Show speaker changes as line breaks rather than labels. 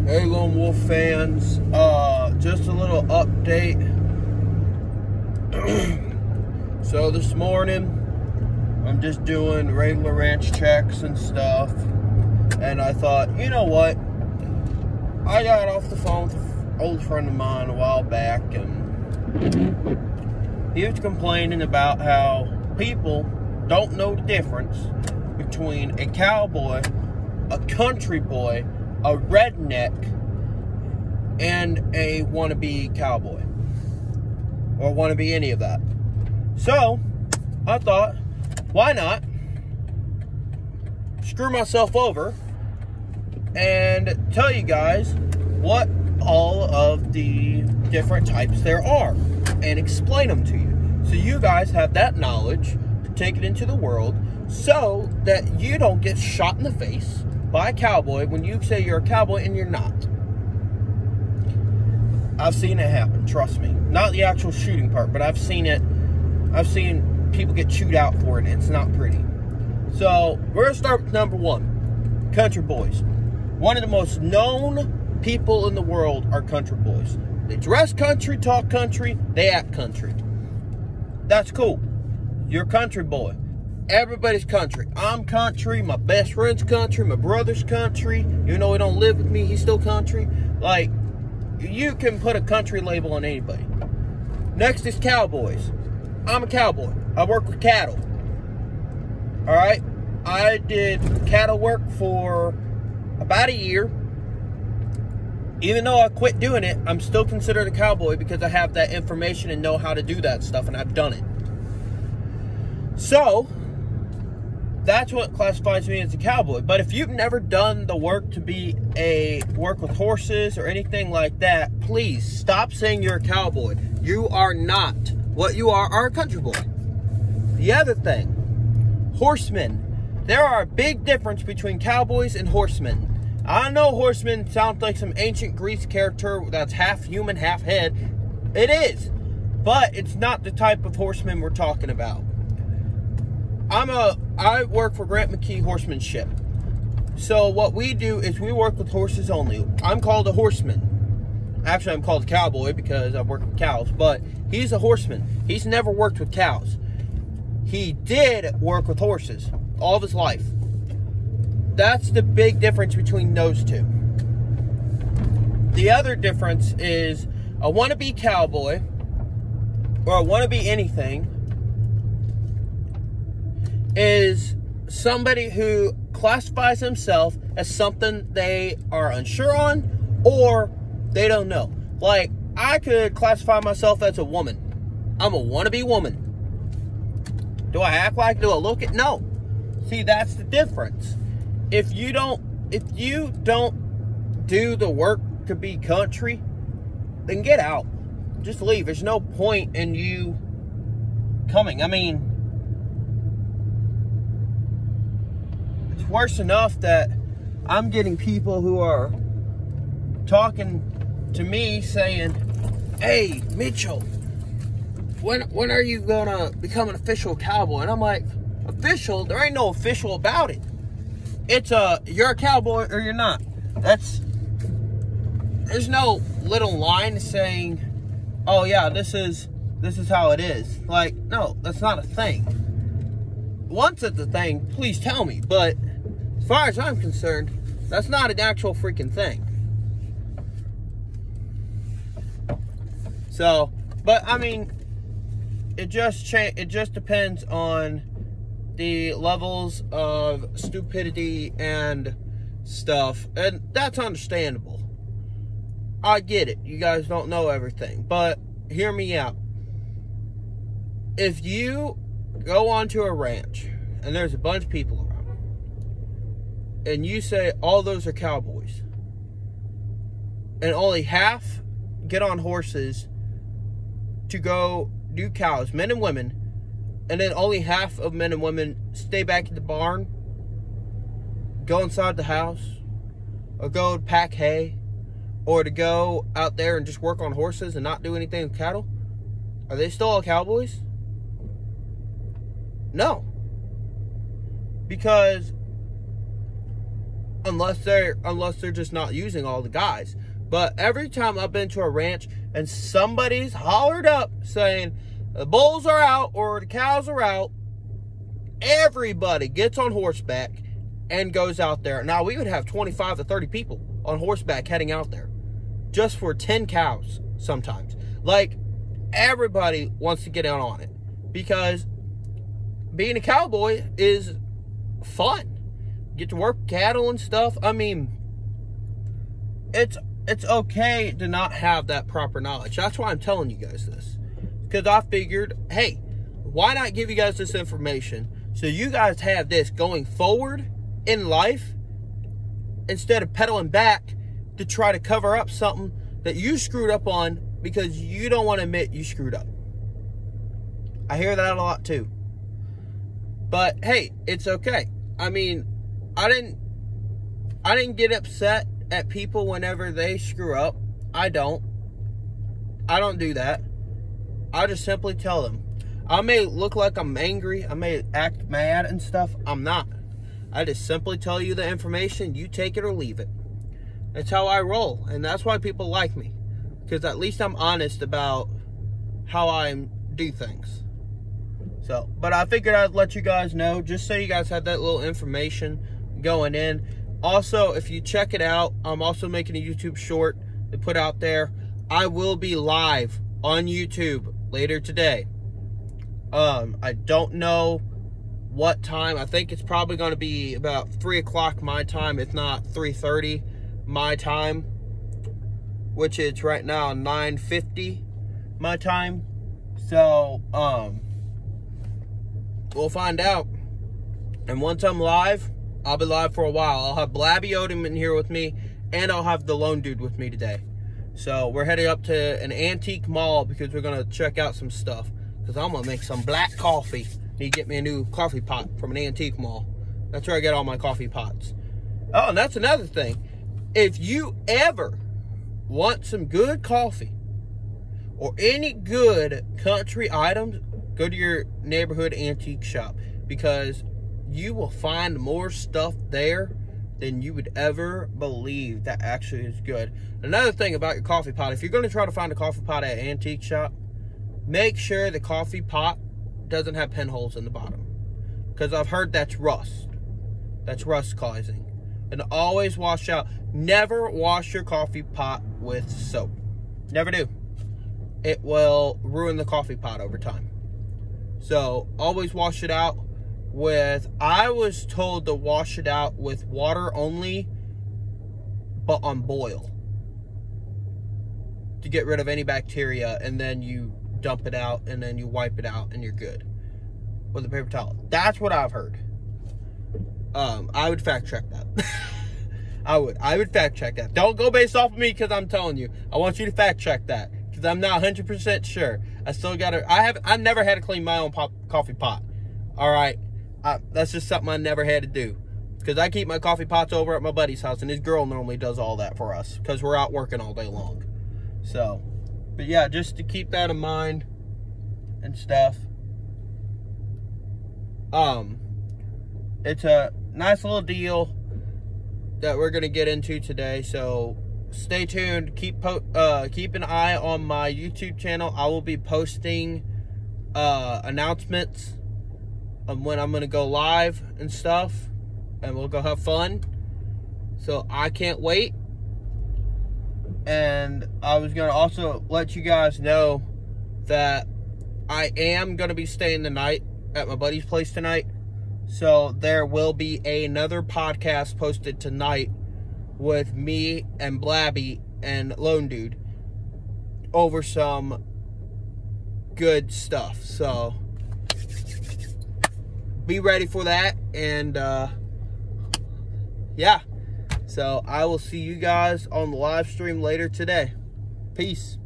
Hey Lone Wolf fans, just a little update. So this morning, I'm just doing regular ranch checks and stuff, and I thought, you know what, I got off the phone with an old friend of mine a while back, and he was complaining about how people don't know the difference between a cowboy, a country boy, a redneck, and a wannabe cowboy, or wannabe any of that. So I thought, why not screw myself over and tell you guys what all of the different types there are and explain them to you, so you guys have that knowledge to take it into the world, so that you don't get shot in the face by a cowboy when you say you're a cowboy and you're not. I've seen it happen, trust me. Not the actual shooting part, but I've seen it. I've seen people get chewed out for it, and it's not pretty. So, we're going to start with number one. Country boys. One of the most known people in the world are country boys. They dress country, talk country, they act country. That's cool. You're a country boy. Everybody's country. I'm country, my best friend's country, my brother's country. Even though he don't live with me, he's still country. Like, you can put a country label on anybody. Next is cowboys. I'm a cowboy. I work with cattle. Alright? I did cattle work for about a year. Even though I quit doing it, I'm still considered a cowboy because I have that information and know how to do that stuff, and I've done it. So, that's what classifies me as a cowboy. But if you've never done the work to be work with horses or anything like that, please stop saying you're a cowboy. You are not. What you are a country boy. The other thing, horsemen. There are a big difference between cowboys and horsemen. I know horsemen sound like some ancient Greece character that's half human, half head. It is. But it's not the type of horseman we're talking about. I work for Grant McKee Horsemanship. So what we do is we work with horses only. I'm called a horseman. Actually, I'm called a cowboy because I work with cows, but he's a horseman. He's never worked with cows. He did work with horses all of his life. That's the big difference between those two. The other difference is a wannabe cowboy, or a wannabe anything, is somebody who classifies himself as something they are unsure on or they don't know. Like, I could classify myself as a woman. I'm a wannabe woman. Do I act like, do I look it? No. See, that's the difference. If you don't do the work to be country, then get out. Just leave. There's no point in you coming. I mean, it's worse enough that I'm getting people who are talking to me saying, "Hey, Mitchell, when are you gonna become an official cowboy?" And I'm like, official? There ain't no official about it. It's you're a cowboy or you're not. There's no little line saying, "Oh yeah, this is how it is." Like, no, that's not a thing. Once it's a thing, please tell me. But as far as I'm concerned, that's not an actual freaking thing. So, but I mean, it just depends on the levels of stupidity and stuff, and that's understandable. I get it. You guys don't know everything, but hear me out. If you go onto a ranch and there's a bunch of people around, and you say all those are cowboys, and only half get on horses to go do cows, men and women, and then only half of men and women stay back in the barn, go inside the house, or go pack hay, or to go out there and just work on horses and not do anything with cattle, are they still all cowboys? No. Because unless they're just not using all the guys. But every time I've been to a ranch and somebody's hollered up saying the bulls are out or the cows are out, everybody gets on horseback and goes out there. Now, we would have 25 to 30 people on horseback heading out there just for 10 cows sometimes. Like, everybody wants to get out on it because being a cowboy is fun. Get to work cattle and stuff. I mean, it's okay to not have that proper knowledge. That's why I'm telling you guys this. Because I figured, hey, why not give you guys this information so you guys have this going forward in life instead of pedaling back to try to cover up something that you screwed up on because you don't want to admit you screwed up. I hear that a lot too. But hey, it's okay. I mean, I didn't get upset at people whenever they screw up. I don't do that. I just simply tell them. I may look like I'm angry, I may act mad and stuff. I'm not. I just simply tell you the information, you take it or leave it. That's how I roll, and that's why people like me. Because at least I'm honest about how I do things. So, but I figured I'd let you guys know, just so you guys had that little information going in. Also, if you check it out, I'm also making a YouTube short to put out there. I will be live on YouTube later today. I don't know what time. I think it's probably going to be about 3 o'clock my time, if not 3:30 my time, which is right now 9:50 my time. So, we'll find out. And once I'm live, I'll be live for a while. I'll have Blabby Odom in here with me, and I'll have the Lone Dude with me today. So we're heading up to an antique mall because we're going to check out some stuff. Because I'm going to make some black coffee. Need to get me a new coffee pot from an antique mall. That's where I get all my coffee pots. Oh, and that's another thing. If you ever want some good coffee or any good country items, go to your neighborhood antique shop. Because you will find more stuff there than you would ever believe that actually is good. Another thing about your coffee pot, if you're going to try to find a coffee pot at an antique shop, make sure the coffee pot doesn't have pinholes in the bottom. Because I've heard that's rust. That's rust causing. And always wash out. Never wash your coffee pot with soap. Never do. It will ruin the coffee pot over time. So, always wash it out with, I was told to wash it out with water only, but on boil. To get rid of any bacteria, and then you dump it out, and then you wipe it out, and you're good. With a paper towel. That's what I've heard. I would fact check that. I would fact check that. Don't go based off of me, because I'm telling you. I want you to fact check that. Because I'm not 100% sure. I still gotta, I've never had to clean my own coffee pot. Alright? That's just something I never had to do. Because I keep my coffee pots over at my buddy's house, and his girl normally does all that for us. Because we're out working all day long. So, but yeah, just to keep that in mind and stuff. It's a nice little deal that we're going to get into today. So, stay tuned. Keep an eye on my YouTube channel. I will be posting announcements on when I'm going to go live and stuff. And we'll go have fun. So, I can't wait. And I was going to also let you guys know that I am going to be staying the night at my buddy's place tonight. So there will be another podcast posted tonight with me and Blabby and Lone Dude over some good stuff. So be ready for that. And yeah. So I will see you guys on the live stream later today. Peace.